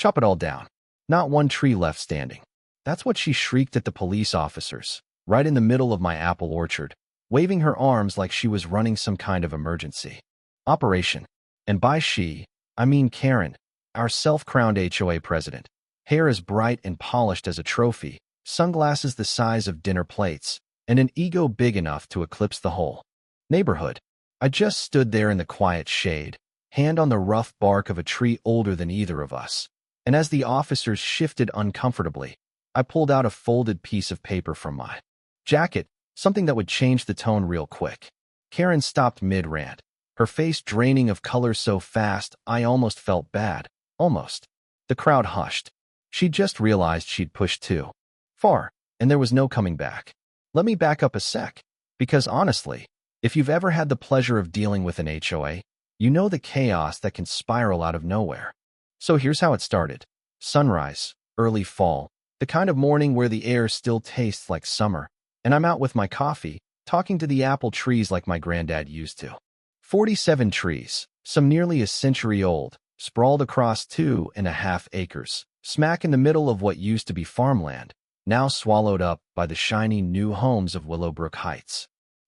Chop it all down. Not one tree left standing. That's what she shrieked at the police officers, right in the middle of my apple orchard, waving her arms like she was running some kind of emergency operation. And by she, I mean Karen, our self-crowned HOA president. Hair as bright and polished as a trophy, sunglasses the size of dinner plates, and an ego big enough to eclipse the whole neighborhood. I just stood there in the quiet shade, hand on the rough bark of a tree older than either of us. And as the officers shifted uncomfortably, I pulled out a folded piece of paper from my jacket, something that would change the tone real quick. Karen stopped mid-rant, her face draining of color so fast I almost felt bad. Almost. The crowd hushed. She'd just realized she'd pushed too far, and there was no coming back. Let me back up a sec, because honestly, if you've ever had the pleasure of dealing with an HOA, you know the chaos that can spiral out of nowhere. So here's how it started. Sunrise, early fall, the kind of morning where the air still tastes like summer, and I'm out with my coffee, talking to the apple trees like my granddad used to. 47 trees, some nearly a century old, sprawled across 2.5 acres, smack in the middle of what used to be farmland, now swallowed up by the shiny new homes of Willowbrook Heights.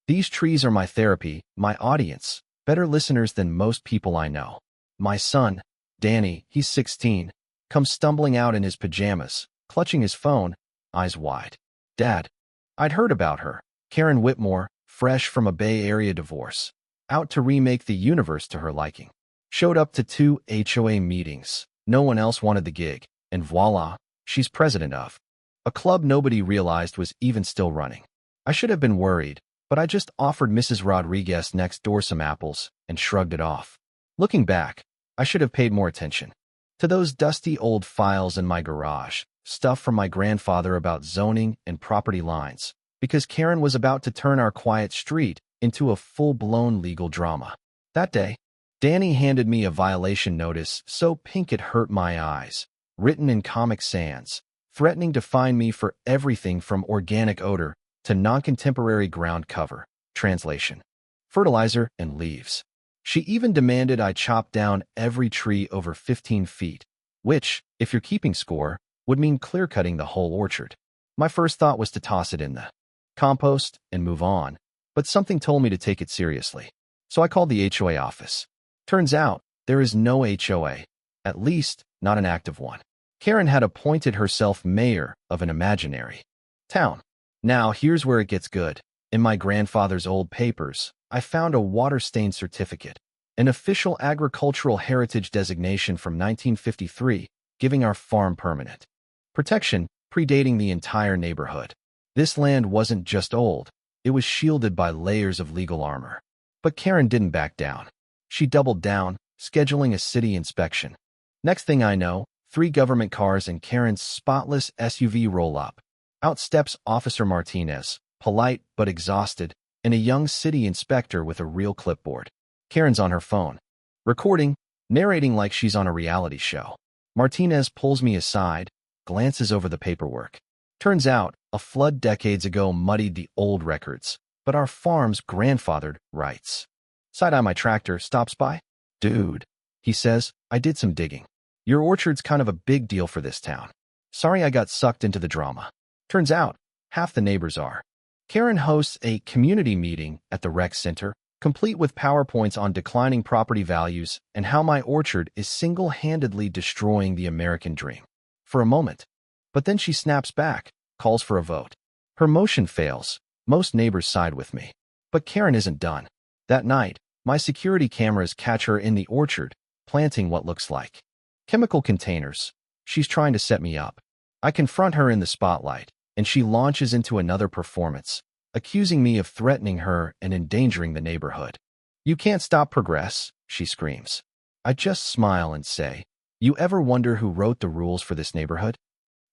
These trees are my therapy, my audience, better listeners than most people I know. My son, Danny, he's 16, comes stumbling out in his pajamas, clutching his phone, eyes wide. Dad. I'd heard about her, Karen Whitmore, fresh from a Bay Area divorce, out to remake the universe to her liking. Showed up to 2 HOA meetings, no one else wanted the gig, and voila, she's president of a club nobody realized was even still running. I should have been worried, but I just offered Mrs. Rodriguez next door some apples and shrugged it off. Looking back, I should have paid more attention to those dusty old files in my garage, stuff from my grandfather about zoning and property lines, because Karen was about to turn our quiet street into a full-blown legal drama. That day, Danny handed me a violation notice so pink it hurt my eyes, written in Comic Sans, threatening to fine me for everything from organic odor to non-contemporary ground cover, translation, fertilizer, and leaves. She even demanded I chop down every tree over 15 feet, which, if you're keeping score, would mean clear-cutting the whole orchard. My first thought was to toss it in the compost and move on, but something told me to take it seriously. So I called the HOA office. Turns out, there is no HOA, at least not an active one. Karen had appointed herself mayor of an imaginary town. Now, here's where it gets good. In my grandfather's old papers, I found a water-stained certificate, an official agricultural heritage designation from 1953, giving our farm permanent protection, predating the entire neighborhood. This land wasn't just old, it was shielded by layers of legal armor. But Karen didn't back down. She doubled down, scheduling a city inspection. Next thing I know, 3 government cars and Karen's spotless SUV roll up. Out steps Officer Martinez, polite but exhausted, and a young city inspector with a real clipboard. Karen's on her phone, recording, narrating like she's on a reality show. Martinez pulls me aside, glances over the paperwork. Turns out, a flood decades ago muddied the old records, but our farm's grandfathered rights. Side-eye my tractor stops by. Dude, he says, I did some digging. Your orchard's kind of a big deal for this town. Sorry I got sucked into the drama. Turns out, half the neighbors are. Karen hosts a community meeting at the rec center, complete with PowerPoints on declining property values and how my orchard is single-handedly destroying the American dream. For a moment. But then she snaps back, calls for a vote. Her motion fails. Most neighbors side with me. But Karen isn't done. That night, my security cameras catch her in the orchard, planting what looks like chemical containers. She's trying to set me up. I confront her in the spotlight, and she launches into another performance, accusing me of threatening her and endangering the neighborhood. You can't stop progress, she screams. I just smile and say, you ever wonder who wrote the rules for this neighborhood?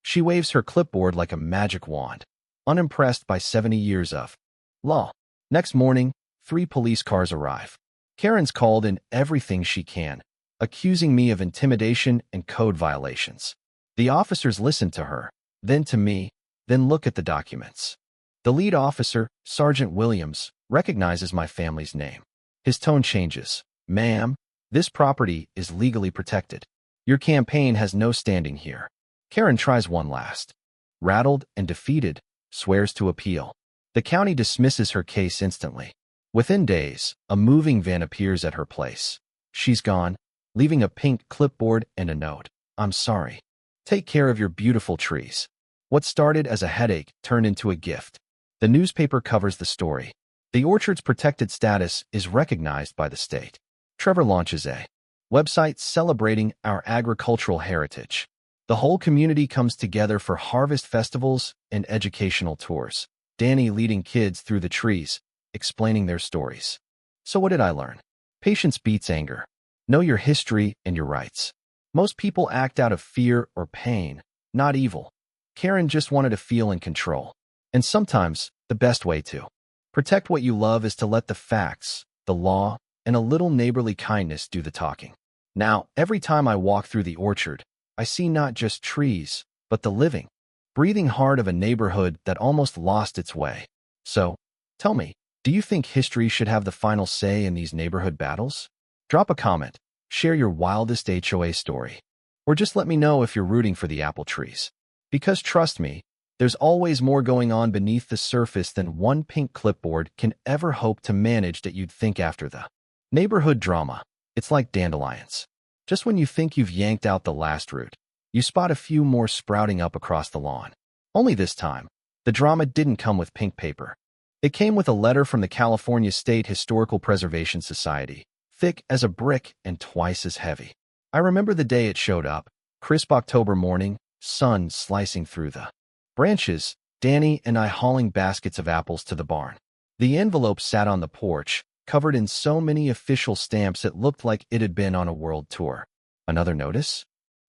She waves her clipboard like a magic wand, unimpressed by 70 years of law. Next morning, 3 police cars arrive. Karen's called in everything she can, accusing me of intimidation and code violations. The officers listen to her, then to me, then look at the documents. The lead officer, Sergeant Williams, recognizes my family's name. His tone changes. Ma'am, this property is legally protected. Your campaign has no standing here. Karen tries one last. Rattled and defeated, swears to appeal. The county dismisses her case instantly. Within days, a moving van appears at her place. She's gone, leaving a pink clipboard and a note. I'm sorry. Take care of your beautiful trees. What started as a headache turned into a gift. The newspaper covers the story. The orchard's protected status is recognized by the state. Trevor launches a website celebrating our agricultural heritage. The whole community comes together for harvest festivals and educational tours. Danny leading kids through the trees, explaining their stories. So what did I learn? Patience beats anger. Know your history and your rights. Most people act out of fear or pain, not evil. Karen just wanted to feel in control. And sometimes, the best way to protect what you love is to let the facts, the law, and a little neighborly kindness do the talking. Now, every time I walk through the orchard, I see not just trees, but the living, breathing heart of a neighborhood that almost lost its way. So, tell me, do you think history should have the final say in these neighborhood battles? Drop a comment, share your wildest HOA story, or just let me know if you're rooting for the apple trees. Because trust me, there's always more going on beneath the surface than one pink clipboard can ever hope to manage that you'd think after the neighborhood drama. It's like dandelions. Just when you think you've yanked out the last root, you spot a few more sprouting up across the lawn. Only this time, the drama didn't come with pink paper. It came with a letter from the California State Historical Preservation Society, thick as a brick and twice as heavy. I remember the day it showed up, crisp October morning, sun slicing through the branches, Danny and I hauling baskets of apples to the barn. The envelope sat on the porch, covered in so many official stamps it looked like it had been on a world tour. Another notice?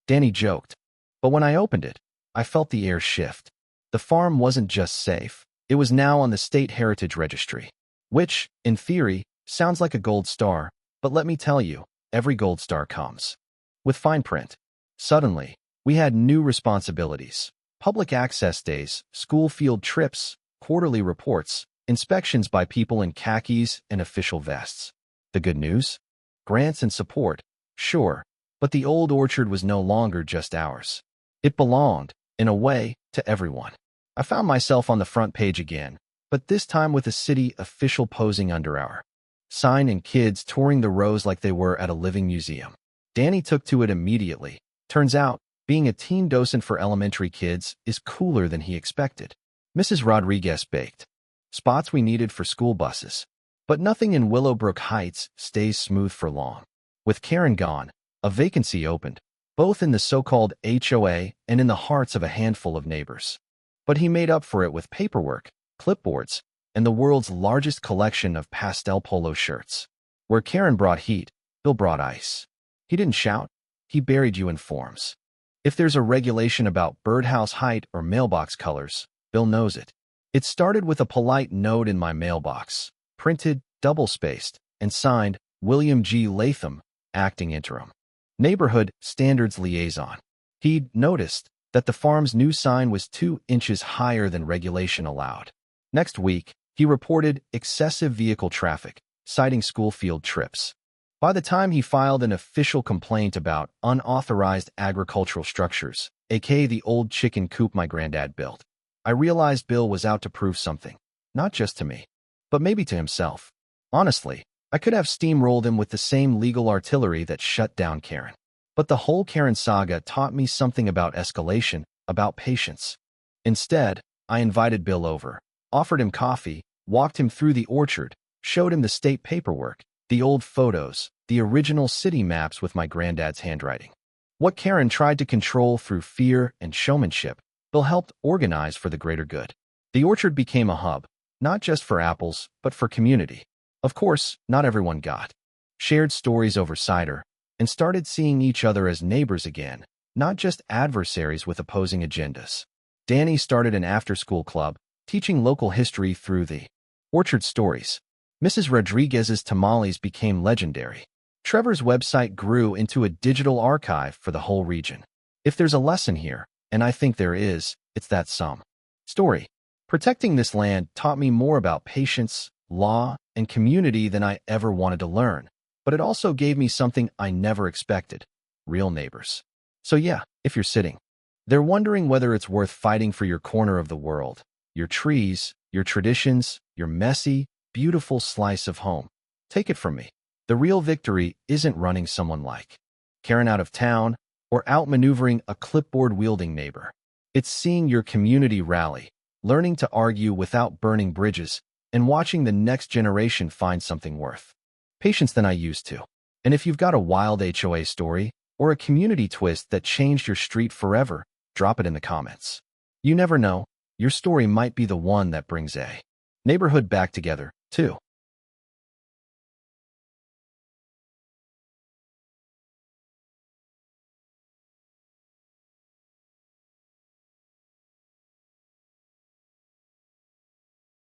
Danny joked. But when I opened it, I felt the air shift. The farm wasn't just safe. It was now on the State Heritage Registry, which, in theory, sounds like a gold star, but let me tell you, every gold star comes with fine print. Suddenly, we had new responsibilities. Public access days, school field trips, quarterly reports, inspections by people in khakis and official vests. The good news? Grants and support, sure, but the old orchard was no longer just ours. It belonged, in a way, to everyone. I found myself on the front page again, but this time with a city official posing under our sign and kids touring the rows like they were at a living museum. Danny took to it immediately. Turns out, being a teen docent for elementary kids is cooler than he expected. Mrs. Rodriguez baked spots we needed for school buses. But nothing in Willowbrook Heights stays smooth for long. With Karen gone, a vacancy opened, both in the so-called HOA and in the hearts of a handful of neighbors. But he made up for it with paperwork, clipboards, and the world's largest collection of pastel polo shirts. Where Karen brought heat, Bill brought ice. He didn't shout. He buried you in forms. If there's a regulation about birdhouse height or mailbox colors, Bill knows it. It started with a polite note in my mailbox, printed, double-spaced, and signed William G. Latham, acting interim neighborhood standards liaison. He'd noticed that the farm's new sign was 2 inches higher than regulation allowed. Next week, he reported excessive vehicle traffic, citing school field trips. By the time he filed an official complaint about unauthorized agricultural structures, aka the old chicken coop my granddad built, I realized Bill was out to prove something, not just to me, but maybe to himself. Honestly, I could have steamrolled him with the same legal artillery that shut down Karen. But the whole Karen saga taught me something about escalation, about patience. Instead, I invited Bill over, offered him coffee, walked him through the orchard, showed him the state paperwork, the old photos, the original city maps with my granddad's handwriting. What Karen tried to control through fear and showmanship, Bill helped organize for the greater good. The orchard became a hub, not just for apples, but for community. Of course, not everyone got shared stories over cider and started seeing each other as neighbors again, not just adversaries with opposing agendas. Danny started an after-school club, teaching local history through the orchard stories. Mrs. Rodriguez's tamales became legendary. Trevor's website grew into a digital archive for the whole region. If there's a lesson here, and I think there is, it's that some story. Protecting this land taught me more about patience, law, and community than I ever wanted to learn, but it also gave me something I never expected: real neighbors. So yeah, if you're sitting there wondering whether it's worth fighting for your corner of the world, your trees, your traditions, your messy, beautiful slice of home, take it from me. The real victory isn't running someone like Karen out of town or outmaneuvering a clipboard-wielding neighbor. It's seeing your community rally, learning to argue without burning bridges, and watching the next generation find something worth patience than I used to. And if you've got a wild HOA story or a community twist that changed your street forever, drop it in the comments. You never know, your story might be the one that brings a neighborhood back together, too.